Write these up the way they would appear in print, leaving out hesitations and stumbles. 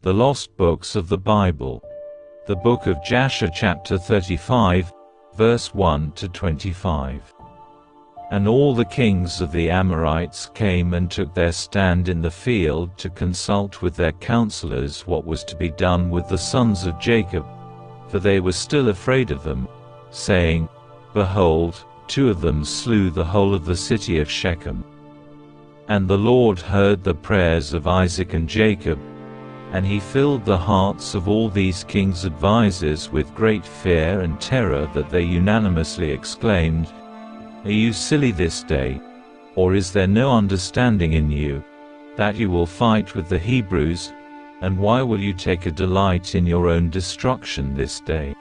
The Lost Books of the Bible. The Book of Jasher chapter 35, verse 1 to 25. And all the kings of the Amorites came and took their stand in the field to consult with their counselors what was to be done with the sons of Jacob, for they were still afraid of them, saying, Behold, 2 of them slew the whole of the city of Shechem. And the Lord heard the prayers of Isaac and Jacob, and he filled the hearts of all these kings' advisers with great fear and terror, that they unanimously exclaimed, Are you silly this day? Or is there no understanding in you, that you will fight with the Hebrews? And why will you take a delight in your own destruction this day?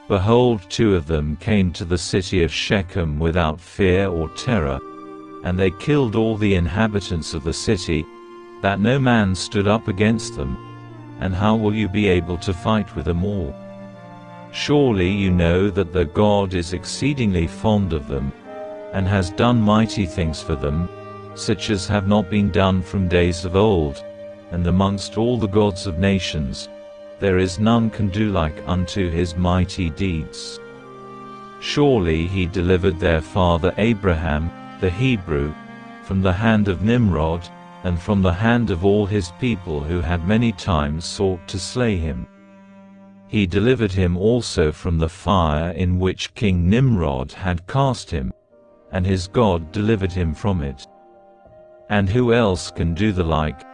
Behold, 2 of them came to the city of Shechem without fear or terror, and they killed all the inhabitants of the city, that no man stood up against them. And how will you be able to fight with them all? Surely you know that the God is exceedingly fond of them, and has done mighty things for them, such as have not been done from days of old, and amongst all the gods of nations, there is none can do like unto his mighty deeds. Surely he delivered their father Abraham, the Hebrew, from the hand of Nimrod, and from the hand of all his people who had many times sought to slay him. He delivered him also from the fire in which King Nimrod had cast him, and his God delivered him from it. And who else can do the like?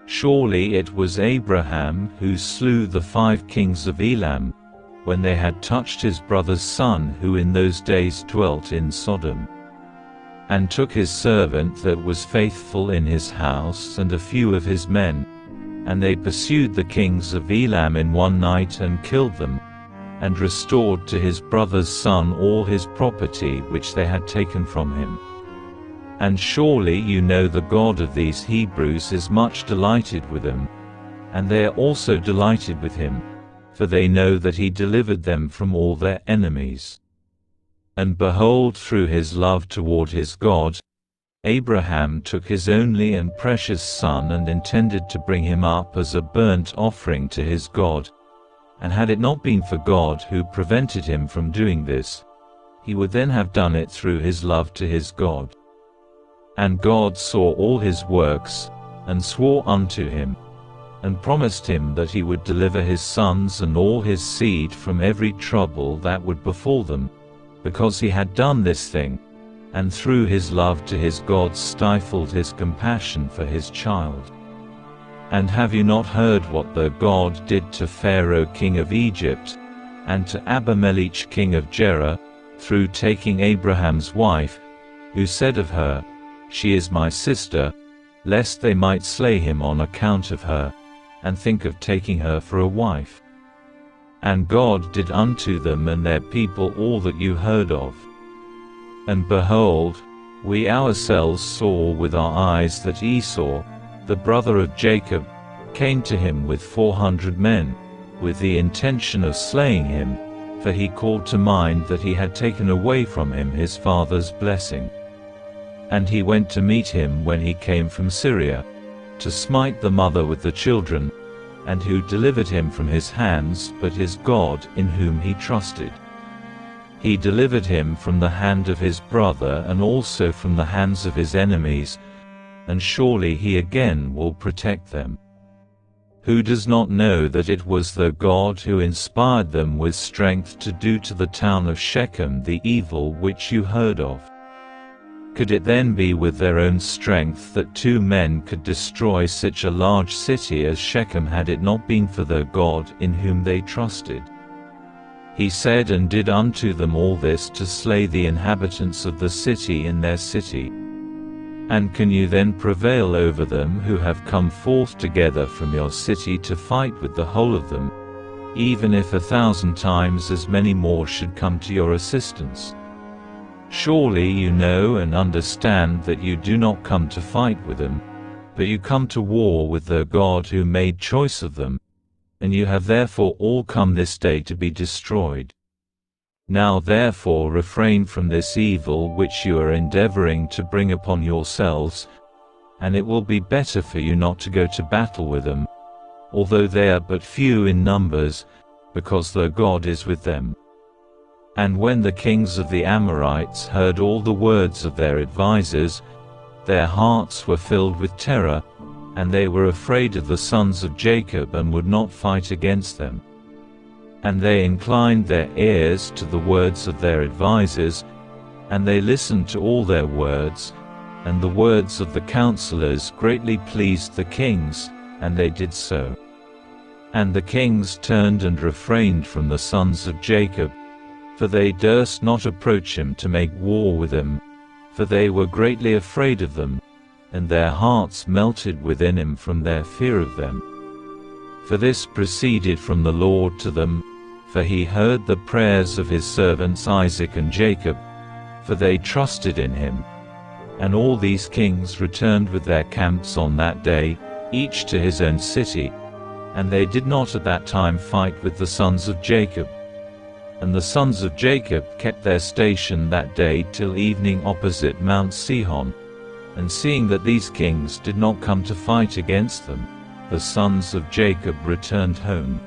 Surely it was Abraham who slew the 5 kings of Elam, when they had touched his brother's son who in those days dwelt in Sodom, and took his servant that was faithful in his house and a few of his men, and they pursued the kings of Elam in one night and killed them, and restored to his brother's son all his property which they had taken from him. And surely you know the God of these Hebrews is much delighted with them, and they are also delighted with him, for they know that he delivered them from all their enemies. And behold, through his love toward his God, Abraham took his only and precious son and intended to bring him up as a burnt offering to his God. And had it not been for God who prevented him from doing this, he would then have done it through his love to his God. And God saw all his works, and swore unto him, and promised him that he would deliver his sons and all his seed from every trouble that would befall them, because he had done this thing, and through his love to his God stifled his compassion for his child. And have you not heard what the God did to Pharaoh king of Egypt, and to Abimelech king of Gerar, through taking Abraham's wife, who said of her, She is my sister, lest they might slay him on account of her, and think of taking her for a wife? And God did unto them and their people all that you heard of. And behold, we ourselves saw with our eyes that Esau, the brother of Jacob, came to him with 400 men, with the intention of slaying him, for he called to mind that he had taken away from him his father's blessing. And he went to meet him when he came from Syria, to smite the mother with the children, and who delivered him from his hands but his God in whom he trusted. He delivered him from the hand of his brother and also from the hands of his enemies, and surely he again will protect them. Who does not know that it was the God who inspired them with strength to do to the town of Shechem the evil which you heard of? Could it then be with their own strength that 2 men could destroy such a large city as Shechem, had it not been for the God in whom they trusted? He said and did unto them all this to slay the inhabitants of the city in their city. And can you then prevail over them who have come forth together from your city to fight with the whole of them, even if 1,000 times as many more should come to your assistance? Surely you know and understand that you do not come to fight with them, but you come to war with the God who made choice of them, and you have therefore all come this day to be destroyed. Now therefore refrain from this evil which you are endeavoring to bring upon yourselves, and it will be better for you not to go to battle with them, although they are but few in numbers, because their God is with them. And when the kings of the Amorites heard all the words of their advisers, their hearts were filled with terror, and they were afraid of the sons of Jacob and would not fight against them. And they inclined their ears to the words of their advisers, and they listened to all their words, and the words of the counselors greatly pleased the kings, and they did so. And the kings turned and refrained from the sons of Jacob, for they durst not approach him to make war with him, for they were greatly afraid of them, and their hearts melted within him from their fear of them. For this proceeded from the Lord to them, for he heard the prayers of his servants Isaac and Jacob, for they trusted in him. And all these kings returned with their camps on that day, each to his own city, and they did not at that time fight with the sons of Jacob. And the sons of Jacob kept their station that day till evening opposite Mount Sihon. And seeing that these kings did not come to fight against them, the sons of Jacob returned home.